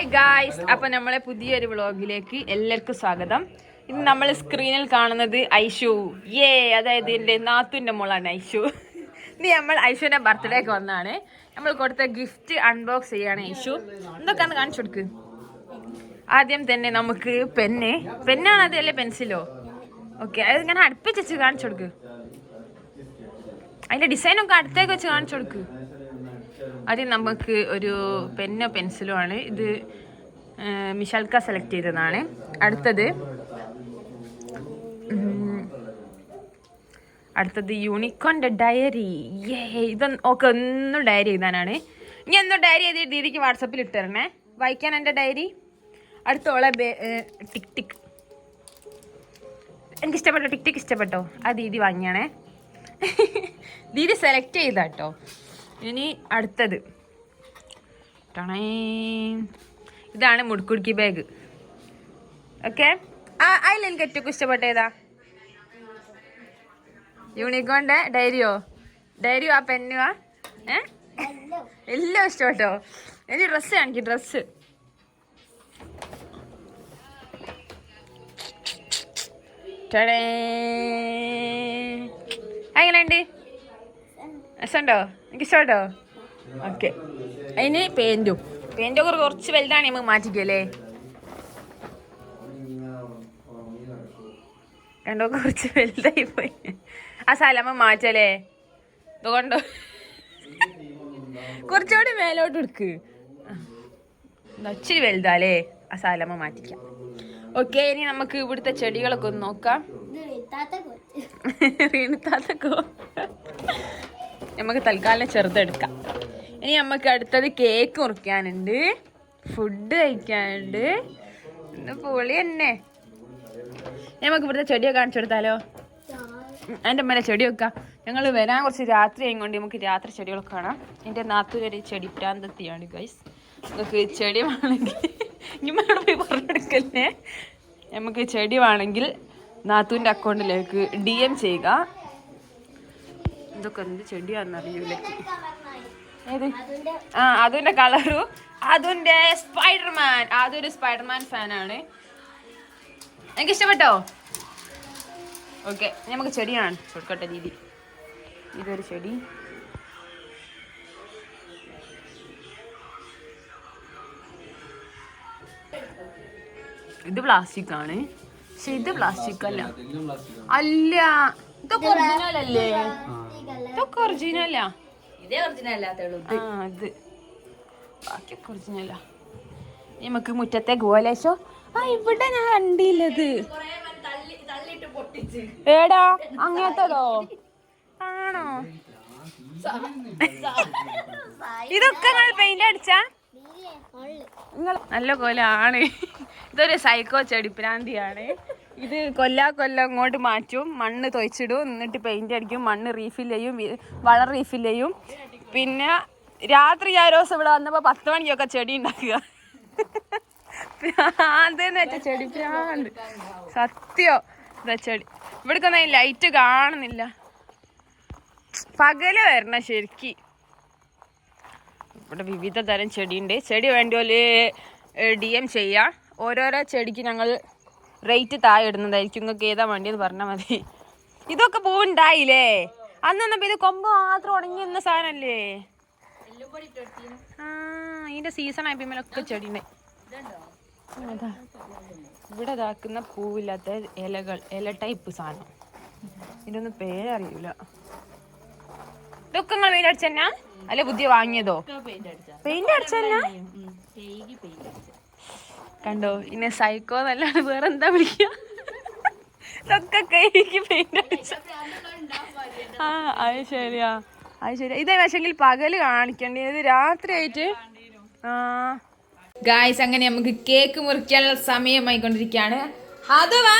Hi guys, അപ്പൊ നമ്മളെ പുതിയൊരു വ്ളോഗിലേക്ക് എല്ലാവർക്കും സ്വാഗതം. ഇന്ന് നമ്മൾ സ്ക്രീനിൽ കാണുന്നത് ഐഷു, അതായത് എന്റെ നാത്തുന്റെ മോളാണ് ഐഷു. ഇനി നമ്മൾ ഐഷുവിന്റെ ബർത്ത്ഡേക്ക് വന്നാണ്. നമ്മൾ കൊടുത്ത ഗിഫ്റ്റ് അൺബോക്സ് ചെയ്യാണ്. ഐഷു എന്തൊക്കെയാന്ന് കാണിച്ചു കൊടുക്ക്. ആദ്യം തന്നെ നമുക്ക് പെന്നാണ് അത്, അല്ലേ പെൻസിലോ? ഓക്കെ, അത് ഇങ്ങനെ അടുപ്പിച്ച് വെച്ച് കാണിച്ചു കൊടുക്ക്. അതിന്റെ ഡിസൈനൊക്കെ അടുത്തേക്ക് വെച്ച് കാണിച്ചു കൊടുക്ക്. ആദ്യം നമുക്ക് ഒരു പെന്നോ പെൻസിലോ ആണ് ഇത്. മിഷൽക്ക സെലക്ട് ചെയ്തതാണ്. അടുത്തത് യൂണിക്കോണിന്റെ ഡയറി. ഇതൊക്കെ ഒന്നും ഡയറി എഴുതാനാണ്. ഇനി എന്തോ ഡയറി എഴുതി ദീദിക്ക് വാട്സപ്പിൽ ഇട്ട് തരണേ, വായിക്കാൻ എൻ്റെ ഡയറി. അടുത്തോളെ ടിക് ടിക്, എനിക്കിഷ്ടപ്പെട്ടോ? ടിക് ടിക് ഇഷ്ടപ്പെട്ടോ? ആ ദീദി വാങ്ങിയാണേ. ദീദി സെലക്ട് ചെയ്താട്ടോ. ഇനി അടുത്തത് ഇതാണ് മുടുക്കുടുക്കി ബാഗ്. ഓക്കെ, അതിൽ എനിക്ക് ഏറ്റവും ഇഷ്ടപ്പെട്ട ഏതാ? യൂണിക്കോണിന്റെ ഡയറിയോ ആ പെന്നുവാ? എല്ലാം ഇഷ്ടപ്പെട്ടോ? എനിക്ക് ഡ്രസ്സ് കാണിക്കും. ഡ്രസ്സ് എങ്ങനെയുണ്ട്? രസമുണ്ടോ? എനിക്ക് ഇഷ്ടപ്പെട്ടോ? ഓക്കെ, അതിന് പെയിൻറ്റൊക്കെ കുറച്ച് വലുതാണ്, നമുക്ക് മാറ്റിക്കല്ലേ? കണ്ടോ, കുറച്ച് വലുതായി പോയി. ആ സ്ഥലം മാറ്റല്ലേ? ഇതുകൊണ്ടോ കുറച്ചുകൂടി മേലോട്ട് എടുക്ക്. ഇച്ചിരി വലുതാലേ? ആ സ്ഥലം മാറ്റിക്കാം. ഓക്കെ, ഇനി നമുക്ക് ഇവിടുത്തെ ചെടികളൊക്കെ ഒന്ന് നോക്കാം. നമുക്ക് തൽക്കാലം ചെറുതെടുക്കാം. ഇനി നമുക്ക് അടുത്തത് കേക്ക് മുറിക്കാനുണ്ട്, ഫുഡ് കഴിക്കാനുണ്ട്. ഇന്ന് പൊളി തന്നെ. നമുക്ക് ഇവിടുത്തെ ചെടിയൊക്കെ കാണിച്ചു കൊടുത്താലോ? എൻ്റെ മേലെ ചെടി വെക്കാം. ഞങ്ങൾ വരാൻ കുറച്ച് രാത്രി ആയതുകൊണ്ട് നമുക്ക് രാത്രി ചെടികളൊക്കെ കാണാം. എൻ്റെ നാത്തൂരൊരു ചെടി പ്രാന്തത്തിയാണ് ഗൈസ്. നമുക്ക് ചെടി വേണമെങ്കിൽ ഇങ്ങോട്ട് പോയി പറഞ്ഞെടുക്കല്ലേ. നമുക്ക് ചെടി വേണമെങ്കിൽ നാത്തൂൻ്റെ അക്കൗണ്ടിലേക്ക് DM ചെയ്യുക. ഇതൊക്കെ എന്ത് ചെടിയാണെന്നറിയൂല. ഏത്? അതിൻ്റെ കളറു അതിൻ്റെ സ്പൈഡർമാൻ. അതൊരു സ്പൈഡർമാൻ ഫാനാണ്. എനിക്ക് ഇഷ്ടപ്പെട്ടോ? ഓക്കെ, നമുക്ക് ചെടിയാണ് കൊടുക്കട്ടെ ദീദി. ഇതൊരു ചെടി. ഇത് പ്ലാസ്റ്റിക് ആണ്, പക്ഷെ ഇത് പ്ലാസ്റ്റിക് അല്ല. ഇതൊക്കെ ഒറിജിനൽ അല്ലേ? ഇതൊക്കെ ഒറിജിനലാ. ഇത് ബാക്കിയൊക്കെ ഒറിജിനലാ. നമുക്ക് മുറ്റത്തേക്ക് പോലേശോ. ഇവിടെ ഞാൻ കണ്ടില്ലത്. ഏടാ അങ്ങനത്തതോ ആണോ? ഇതൊക്കെ നിങ്ങൾ പെയിന്റ് അടിച്ചാ? നല്ല കൊലാണ്. ഇതൊരു സൈക്കോ ചെടിപ്രാന്തിയാണ്. ഇത് കൊല്ലം ഇങ്ങോട്ട് മാറ്റും, മണ്ണ് തൊയ്ച്ചിടും, എന്നിട്ട് പെയിന്റ് അടിക്കും, മണ്ണ് റീഫിൽ ചെയ്യും, വളം റീഫിൽ ചെയ്യും. പിന്നെ രാത്രി ഞാൻ ദിവസം ഇവിടെ വന്നപ്പോൾ 10 മണിക്കൊക്കെ ചെടി ഉണ്ടാക്കുക. പ്രാന്തെന്ന് വെച്ചാൽ ചെടി പ്രാന്ത് സത്യോ. ഇതാ ചെടി. ഇവിടേക്കൊന്നും ലൈറ്റ് കാണുന്നില്ല, പകല് വരണം ശരിക്ക്. ഇവിടെ വിവിധ തരം ചെടിയുണ്ട്. ചെടി വേണ്ടിയോല് DM ചെയ്യാം. ഓരോരോ ചെടിക്ക് ഞങ്ങൾ റേറ്റ് താഴെ ഇടുന്നതായിരിക്കും. നിങ്ങൾക്ക് ഏതാ വേണ്ടിയെന്ന് പറഞ്ഞാൽ മതി. ഇതൊക്കെ പൂവുണ്ടായില്ലേ? അന്നപ്പോ ഇത് കൊമ്പ് മാത്രം ഉണങ്ങി നിന്ന സാധനല്ലേ? ഇതിന്റെ സീസൺ ആയപ്പോഴൊക്കെ ചെടിയുണ്ട്. ഇവിടെ ഇതാക്കുന്ന പൂവില്ലാത്ത ഇല ടൈപ്പ് സാധനം. ഇതൊന്നും പേരറിയൂല. ഇതൊക്കെ നിങ്ങൾ പെയിന്റ് അടിച്ചെന്നാ അല്ലെ പുതിയ വാങ്ങിയതോ? പെയിന്റ് അടിച്ചെന്നാ? കണ്ടോ, ഇന്നെ സൈക്കോ എന്നല്ലാണ്ട് വേറെന്താ വിളിക്കുക? ഇതൊക്കെ കൈക്ക് പെയിന്റ് അടിച്ച. അത് ശരിയാ. ഇതേ പക്ഷെങ്കിൽ പകല് കാണിക്കേണ്ടത്, രാത്രി ആയിട്ട്. ഗായ്സ്, അങ്ങനെ നമുക്ക് കേക്ക് മുറിക്കാനുള്ള സമയമായിക്കൊണ്ടിരിക്കുകയാണ്. അത് വാ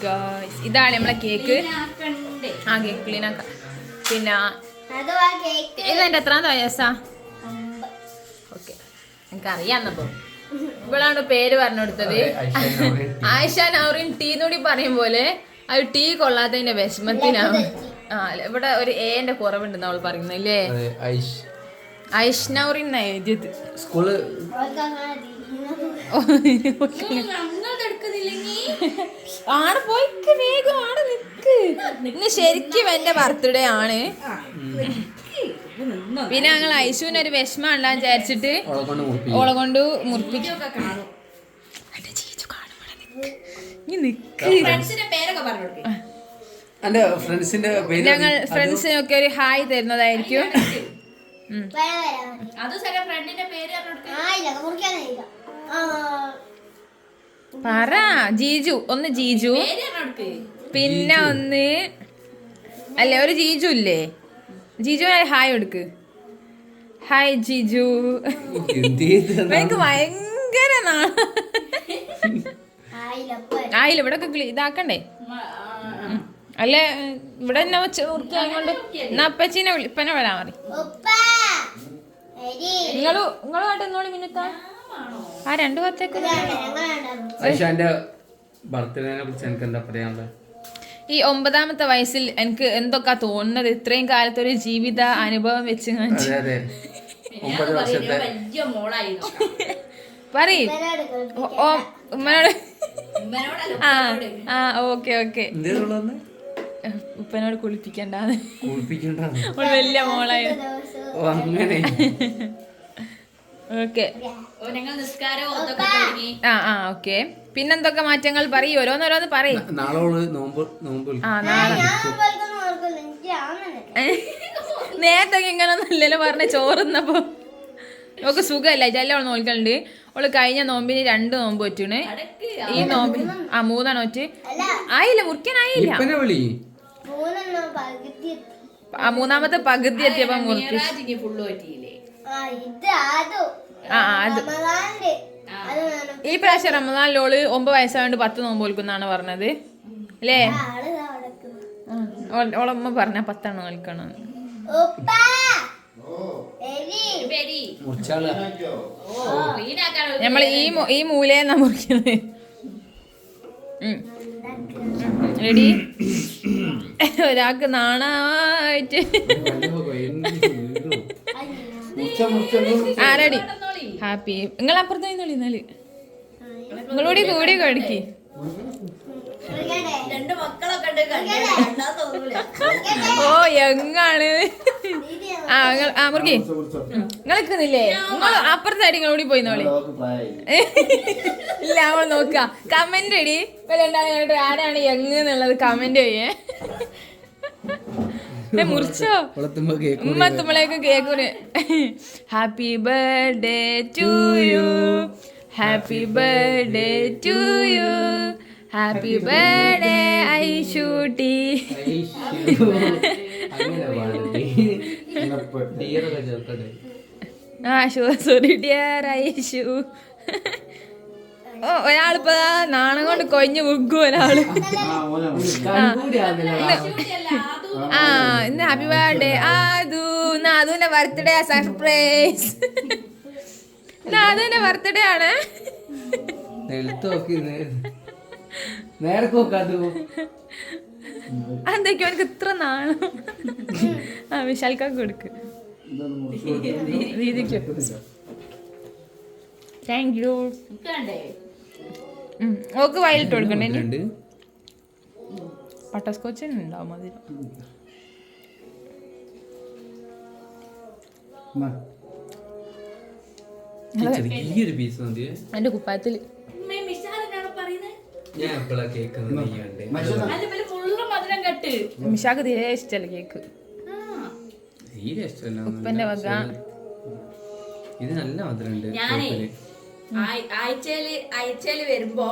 ഗായ്സ്, ഇതാണ് നമ്മളെ കേക്ക്. കേക്ക് ക്ലീൻ ആക്കാം. പിന്നെ ഇതെന്റെ എത്രാമത്തെ വയസ്സാ? ഓക്കെ, എനിക്കറിയാന്നപ്പോ ഇവളാണ് പേര് പറഞ്ഞു കൊടുത്തത്. ആയിഷ നൗറിൻ ടീ കൂടി പറയും പോലെ അത് ടീ കൊള്ളാത്തതിന്റെ വിഷമത്തിനാണ്. ഇവിടെ ഒരു എന്റെ കുറവുണ്ടെന്ന് അവൾ പറയുന്നില്ലേ? ഐഷ്ണൗറിന്ന എഴുതിയത് സ്കൂള് ആണ് പോയിക്ക് വേഗം ആണ് നിക്ക്. ഇന്ന് ശരിക്കും എന്റെ ബർത്ത്ഡേ ആണ്. പിന്നെ ഞങ്ങൾ ഐശുവിന് ഒരു വിഷമം ഉണ്ടാന്ന് വിചാരിച്ചിട്ട് ഓളെ കൊണ്ട് മുറിപ്പിക്കും. ഞങ്ങൾ ഫ്രണ്ട്സിനൊക്കെ ഒരു ഹായ് തരുന്നതായിരിക്കും. പറ ജീജു, ഒന്ന് ജീജു, പിന്നെ ഒന്ന് അല്ലേ ഒരു ജീജു ഇല്ലേ, ജീജു ഹായ് കൊടുക്ക്. ഹായ് ജീജു. എനിക്ക് ഭയങ്കര ആയില്ല ഇവിടെ ഒക്കെ ഇതാക്കണ്ടേ അല്ലേ, ഇവിടെ തന്നെ മുറിക്കൊണ്ട് എന്നാ അപ്പച്ചീനെ ഇപ്പനെ വരാൻ മതി. നിങ്ങളുമായിട്ട് എന്നോളി മിനുത്താ ആ 2 ഭാഗത്തേക്ക്. ഈ 9ാമത്തെ വയസ്സിൽ എനിക്ക് എന്തൊക്കെ തോന്നുന്നത്, ഇത്രയും കാലത്ത് ഒരു ജീവിത അനുഭവം വെച്ച് പറയ് ഉമ്മനോട്. ആ ഓക്കെ ഓക്കെ. ഉപ്പനോട് കുളിപ്പിക്കണ്ടാന്ന് വലിയ മോളായിരുന്നു. ഓക്കെ ആ ഓക്കെ. പിന്നെന്തൊക്കെ മാറ്റങ്ങൾ പറയും, ഓരോന്നോരോന്ന് പറയും. നേരത്തെ ഇങ്ങനൊന്നും ഇല്ലല്ലോ പറഞ്ഞ ചോറുന്നപ്പോ ഓക്ക് സുഖമല്ല ഇതെല്ലാം അവള് നോക്കലുണ്ട്. അവള് കഴിഞ്ഞ നോമ്പിന് 2 നോമ്പ് പറ്റൂണ്. ഈ നോമ്പിന് 3 നോറ്റ് ആയില്ല, മുറിക്കാനായില്ല. 3ാമത്തെ പകുതി എത്തിയപ്പോ മുറിച്ചു. ഈ പ്രാവശ്യം റമദാനിലോള് 9 വയസ്സായോണ്ട് 10 നോമ്പ് വിൽക്കുന്നാണ് പറഞ്ഞത് അല്ലേ? ഓളമ്മ പറഞ്ഞ 10 നോൽക്കണം. നമ്മൾ ഈ മൂലയെന്നാ മുറിക്കുന്നത്. റെഡി? ഒരാൾക്ക് നാണായിട്ട് ആ റെഡി. ഹാപ്പി. നിങ്ങൾ അപ്പുറത്ത് നിന്നോളി എന്നാല് നിങ്ങളോടി കൂടി കടിക്ക്. ഓ എങ്ങാണ് ആ മുറുകി നിങ്ങൾ നിൽക്കുന്നില്ലേ? നിങ്ങൾ അപ്പുറത്തെ സൈഡ് നിങ്ങളോടി പോയിന്നോളി. ഇല്ല അവൾ നോക്കുക. കമന്റ് ഇടി കണ്ടിട്ട് ആരാണ് യങ് എന്നുള്ളത് കമന്റ് ചെയ്യേ. മുറിച്ചോ ഉമ്മത്തുമ്പളേക്ക് കേക്കൂര്. Happy birthday to you, happy birthday to you, happy birthday ഐഷൂട്ടി. ആ സോറി ഡിയർ ഐഷു. ഓ ഒരാളിപ്പോ നാണം കൊണ്ട് കൊഞ്ഞു മുക്കും ഒരാള്. ആ ഇന്ന് ഹാപ്പി ബർത്ത്ഡേ അതുവിന്റെ ബർത്ത്ഡേ സർപ്രൈസ്. അതുവിന്റെ ബർത്ത്ഡേ ആണ്. അതെന്തൊക്കെയോ എനിക്ക് ഇത്ര നാണം. ആ വിശാൽക്കാക്ക് കൊടുക്ക്. രീതിക്ക് താങ്ക് യു. ഓക്ക് വയലിട്ട് കൊടുക്കണ്ടേ? ബട്ടർസ്കോച്ച് ഉണ്ടാവും മതി. എന്റെ കുപ്പായത്തില് മിഷാക്ക് തീരെ ഇഷ്ടല്ല കേക്ക്. ഉപ്പന്റെ വക ഇത് നല്ല മധുരമുണ്ട്. ആഴ്ചയില് വരുമ്പോ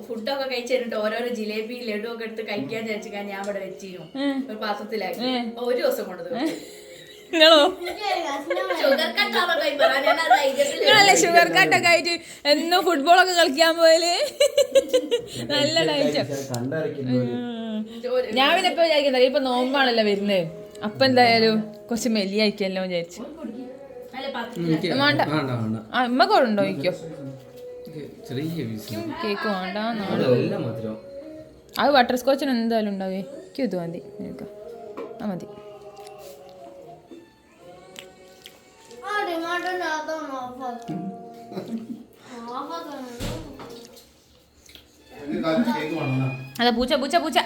ഫുഡൊക്കെ കഴിച്ചിട്ട് ഓരോരോ ജിലേബി ലഡു ഒക്കെ എടുത്ത് കഴിക്കാൻ വിചാരിച്ചാൽ ഞാൻ ഇവിടെ വെച്ചിരുന്നു ഒരു പാത്രത്തിലാക്കി. ഒരു ദിവസം കൊണ്ട് നിങ്ങളോ നിങ്ങളല്ലേ ഷുഗർ കട്ടൊക്കെ ആയിട്ട് എന്നും ഫുട്ബോളൊക്കെ കളിക്കാൻ പോയാല് നല്ല ഡയറ്റ്. ഞാൻ പിന്നെ ഇപ്പൊ വിചാരിക്കുന്നത് ഇപ്പൊ നോമ്പാണല്ലോ വരുന്നത്, അപ്പൊ എന്തായാലും കുറച്ച് മെല്ലിയായിക്കല്ലോ വിചാരിച്ചു. വേണ്ട അമ്മക്കോടുണ്ടോ ചോദിക്കോ? കേക്ക് വേണ്ട. അത് ബട്ടർ സ്കോച്ചിന് എന്തായാലും ഉണ്ടാവേ. എനിക്ക് ഇത് മതി. നിനക്ക് ആ മതി. അതെ പൂച്ച പൂച്ച പൂച്ച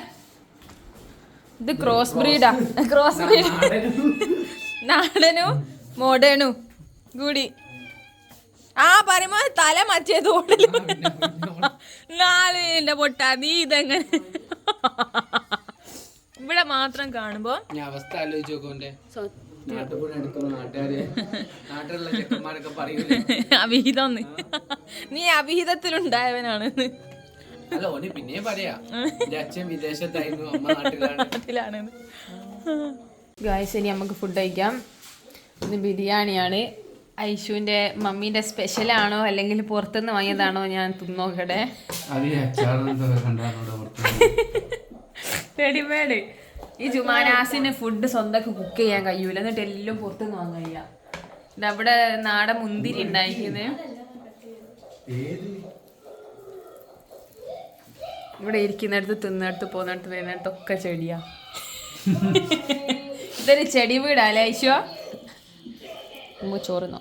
ഇത് ക്രോസ് ബ്രീഡാ ക്രോസ് ബ്രീഡ് നാടനും മോഡേണും കൂടി ആ പറയുമ്പോ തല മച്ചേത് ഓടല് നാലിന്റെ പൊട്ട നീ ഇതെങ്ങനെ ഇവിടെ മാത്രം കാണുമ്പോ അവസ്ഥ ആലോചിച്ച് നോക്കോന്റെ നാട്ടുകൂടെ എടുക്കുന്ന നാട്ടിലുള്ള ചെക്കന്മാരൊക്കെ പറയൂലേ അവിഹിതം നീ അവിഹിതത്തിലുണ്ടായവനാണ് അല്ല ഓന് പിന്നെ പറയാ എന്റെ അച്ഛൻ വിദേശത്തായിരുന്നു അമ്മ നാട്ടിലാണ്. ഗായ്സ് ഇനി നമുക്ക് ഫുഡ് കഴിക്കാം. ഇത് ബിരിയാണിയാണ്. ഐഷുവിന്റെ മമ്മീന്റെ സ്പെഷ്യലാണോ അല്ലെങ്കിൽ പുറത്തുനിന്ന് വാങ്ങിയതാണോ ഞാൻ തിന്നോക്കട്ടെ. റെഡിമേഡ്. ഈ ജുമാനാസിന് ഫുഡ് സ്വന്തമൊക്കെ കുക്ക് ചെയ്യാൻ കഴിയൂല, എന്നിട്ട് എല്ലാം പുറത്തുനിന്ന് വാങ്ങാൻ കഴിയാ. ഇതവിടെ നാടൻ മുന്തിരി ഉണ്ടായിരിക്കുന്നത്. ഇവിടെ ഇരിക്കുന്നിടത്ത് തിന്നിടത്ത് പോകുന്നിടത്ത് വരുന്നിടത്തൊക്കെ ചെടിയാ. ഇതൊരു ചെടി വീടല്ലേ ഐശോ? ചോറുന്നോ